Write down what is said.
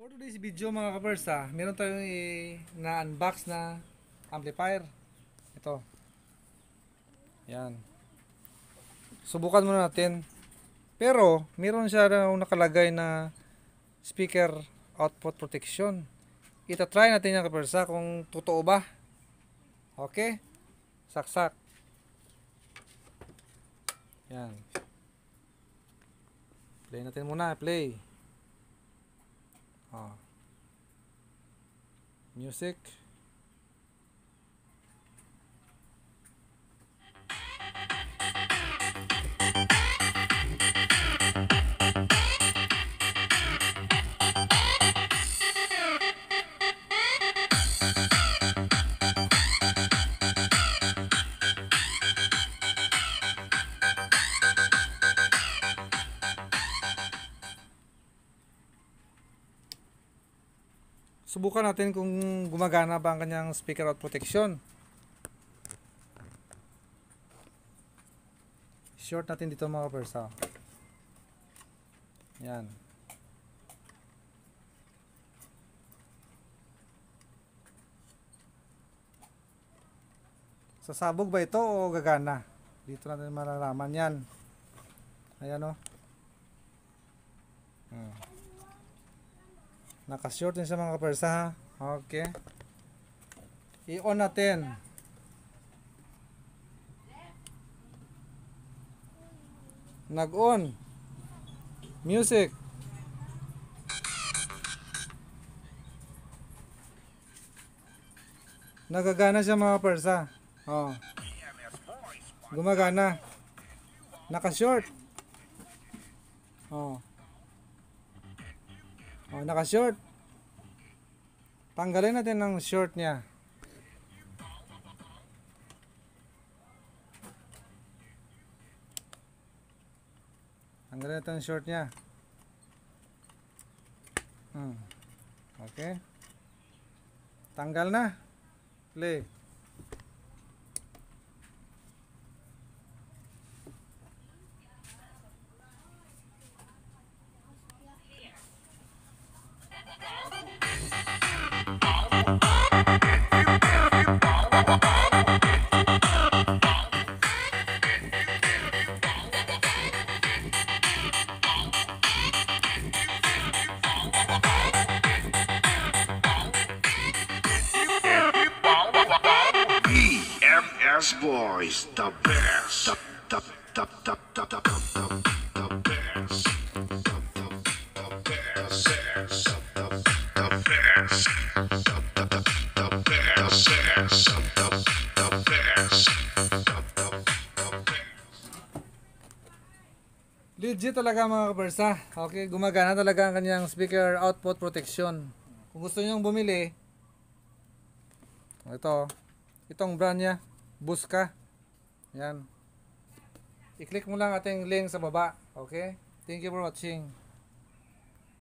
For today's video mga kapersa, meron tayong na-unbox na amplifier. Ito. Yan. Subukan muna natin. Pero, meron siya nakalagay na speaker output protection. Ita-try natin yan kapersa kung totoo ba. Okay? Saksak. Yan. Play natin muna. Play. Music. Subukan natin kung gumagana ba ang kanyang speaker out protection. Short natin dito mga kapersa. Yan. Sasabog ba ito o gagana? Dito natin malalaman yan. Ayan o. Naka-short din sa mga kapersa ha. Okay. I-on natin. Nag-on. Music. Nagagana siya mga kapersa. Gumagana. Naka-short. Naka-short. Tanggalin natin ang short niya. Tanggalin natin ang short niya. Okay. Tanggal na. Play. Boys, the best, the best, the best, Legit talaga mga kapersa. Okay, gumagana talaga ang kanyang speaker output protection. Kung gusto niyo bumili, itong brand niya, Buska. Yan. I-click mo lang ating link sa baba. Okay? Thank you for watching.